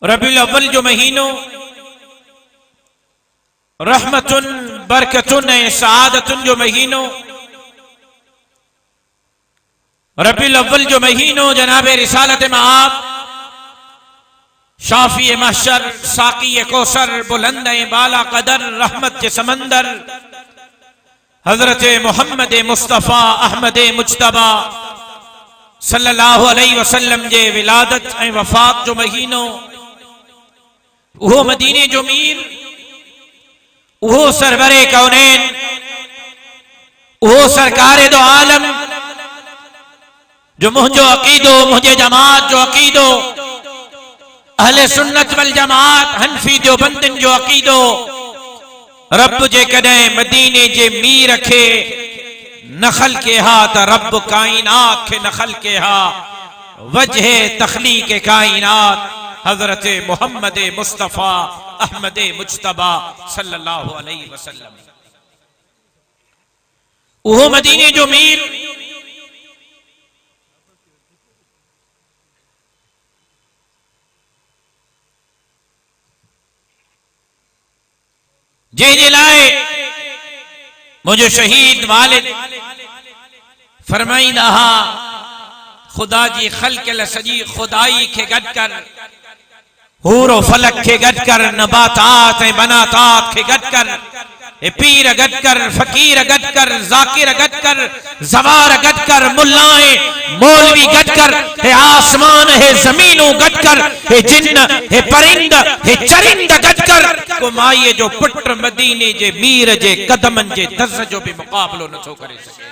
रबीउल अव्वल जो महीनो रहमतुन बरकतुन सआदतुन जो महीनो, रबीउल अव्वल जो महीनो जनाबे रिसालत मआब, शाफी महशर, साकी कौसर, बुलंद बाला कदर, रहमत के समंदर, हजरत मोहम्मद मुस्तफ़ा अहमद मुज्तबा सल्लल्लाहु अलैहि वसल्लम जे विलादत ऐं वफ़ात जो महीनो, वो मदीने जो मीर, वो सरवरे कौनैन, वो सरकारे दो आलम, जो मुझो अकीदो, मुझे जमात जो अकीदो, अहले सुन्नत वल जमात हनफी जो बंदन जो अकीदो, रब जे कदे मदीने जे मीर खे नखल के हा त रब कायनात के नखल के हा, वजह तखलीक कायनात हजरत मोहम्मद मुस्तफ़ा अहमद मुज्तबा सल्लल्लाहु अलैहि वसल्लम। वो मदीने जो मीर, जे लाए मुझे शहीद वालिद फरमाईंदा हा, खुदा जी खल्क सजी खुदाई के गड कर, हूरो फलक के गड कर, नबातात बनातात के गड कर, पीर गड कर, फकीर गड कर, जाकिर गड कर, जवार गड कर, मुल्लाए मौलवी गड कर, हे आसमान है जमीनों गड कर, हे जिन्न हे परिंद हे चरिंद गड कर, को माये जो पुत्र मदीने जे मीर जे कदमन जे दस जो भी मुकाबलो न छो करे सके।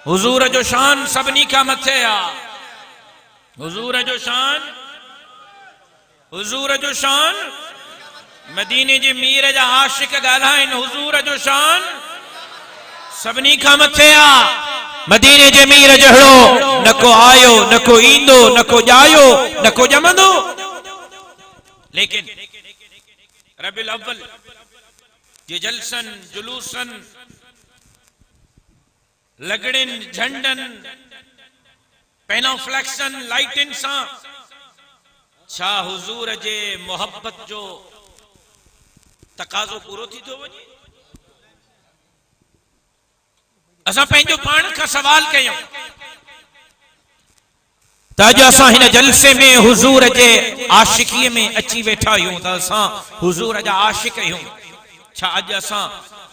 हुजूर जो शान सबनी का मथे आ, हुजूर जो शान, हुजूर जो शान मदीने जे मीर जा आशिक गालाइन, हुजूर जो शान सबनी का मथे आ। मदीने जे मीर जहड़ो न को आयो, न को ईंदो, न को जायो, न को जमंदो। लेकिन रबीउल अव्वल जे जलसन जुलूसन लगड़न झंडन पेनोफ्लेक्सन लाइटिन सा छा हुजूर जे मोहब्बत जो तकाजो पूरो थी तो वने। असा पंहिंजो पान का सवाल कयूं ताज असा हिन जलसे में हुजूर जे आशिकी में अची वेठा आहियूं, त असा हुजूर जा आशिक आहियूं। छा अज असा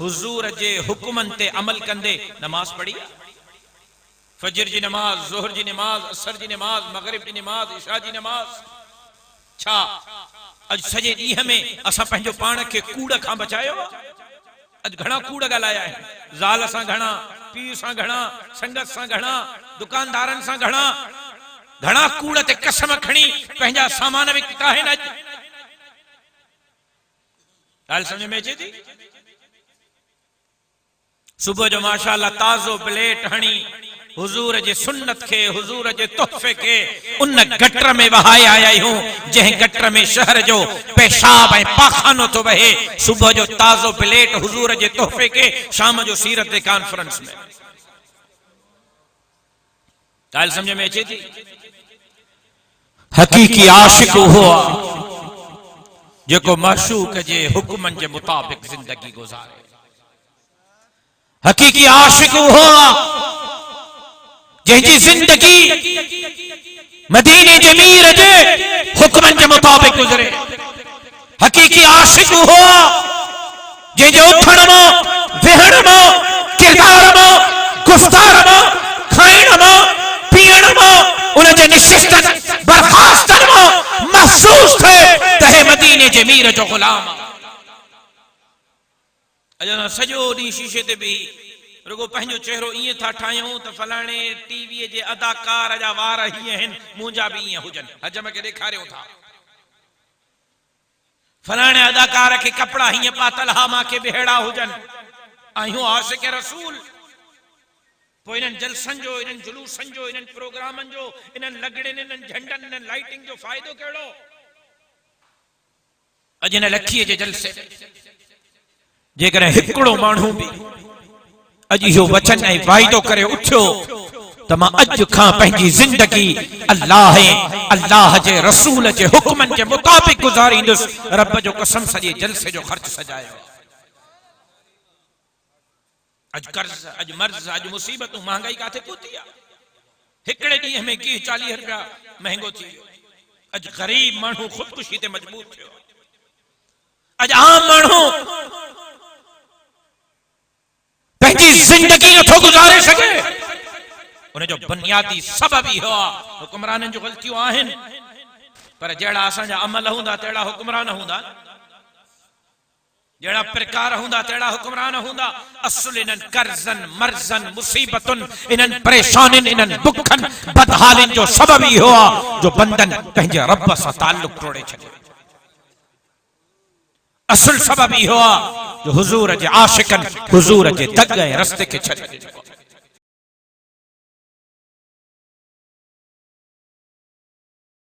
हुजूर जे हुक्मन ते अमल कंदे नमाज पढ़ी, फजर जी नमाज, जोहर जी नमाज, असर जी नमाज, मगरिब जी नमाज, इशा जी नमाज। छा अज सजे ॾींहं में असा पंहिंजो पान खे कूड़ खां बचायो? अज घणा कूड़ ॻाल्हाया आहिनि, ज़ाल सां घणा, पीउ सां घणा, संगत सां घणा, दुकानदारनि सां घणा, घणा कूड़ ते कसम खणी पंहिंजा सामान विकिता आहिनि। अॼु ॻाल्हि समझ में अचे थी? सुबुह जो माशाअल्लाह ताज़ो प्लेट हणी हुजूर जे सुन्नत के, हुजूर जे तोहफे के उन गटर में वहाए आया हूं जंहिं गटर में शहर जो पेशाब ऐं पाखानो तो बहे। सुबुह जो ताज़ो प्लेट हुजूर जे तोहफे के, शाम जो सीरत जे कॉन्फ्रेंस में। ॻाल्हि समझ में अचे थी? हकीकी आशिक हुआ जेको माशूक जे हुक्मन जे मुताबिक जिंदगी गुजारे। हकीकी आशिक हुआ जंहिंजी जिंदगी मदीने जे मीर जे हुक्मन जे मुताबिक गुजरे। हकीकी आशिक हुआ जंहिंजे उथण मां, वेहण मां, किरदार मां, गुफ्तार मां, खाइण मां, पीअण मां, उन जे निशिस्तन बर्खास्तन मां महसूस थे त हे मदीने जे मीर जो गुलाम। अॼु सॼो ॾींहुं शीशे ते भी रुगो पंहिंजो चेहरो ईअं था ठाहियूं त फलाणे टीवीअ जे अदाकार जा वार हीअं आहिनि, मुंहिंजा बि ईअं हुजनि, हजम खे ॾेखारियूं था। फलाणे अदाकार खे कपिड़ा हीअं पातल हा, मांखे बि अहिड़ा हुजनि। आहियूं आशिक रसूल। पोइ इन्हनि जलसनि जो, इन्हनि जुलूसनि जो, इन्हनि प्रोग्रामनि जो, इन्हनि लगड़नि, इन्हनि झंडनि, इन्हनि लाइटिंग जो फ़ाइदो कहिड़ो? अॼु हिन लखीअ जे जलसे जेकॾहिं हिकिड़ो माण्हू बि अॼु इहो वचन ऐं वाइदो करे उथियो त मां अज खां पंहिंजी जिंदगी अल्लाह जे रसूल जे हुक्मन जे मुताबिक गुजारींदुसि। रब जो कसम सॼे जलसे जो ख़र्च सजायो। अज कर्ज, अज मर्ज, अज मुसीबतूं, महंगाई काथे पहुती आहे। हिकड़े ॾींहं में गिह 40 रुपया महंगो थी वियो। अज गरीब माण्हू ख़ुदकुशी ते मजबूर थियो। अज आम माण्हू पंहिंजी जिंदगी नथो गुज़ारे सघे। उनजो बुनियादी सबब इहो आहे हुक्मराननि जूं ग़लतियूं आहिनि, पर जहिड़ा असांजा अमल हूंदा तहिड़ा हुक्मरान हूंदा, जहिड़ा प्रकार हूंदा तहिड़ा हुक्मरान हूंदा। असुल इन्हनि कर्ज़न, मर्ज़न, मुसीबतुनि, इन्हनि परेशानियुनि, इन्हनि बुखनि, बदहालियुनि जो सबब इहो आहे जो बंदनि पंहिंजे रब सां ताल्लुक़ तोड़े छॾियो। असुल सबब इहो आहे जो हुज़ूर जे आशिक़नि हुज़ूर जे दग ऐं रस्ते खे छॾे ॾिनो।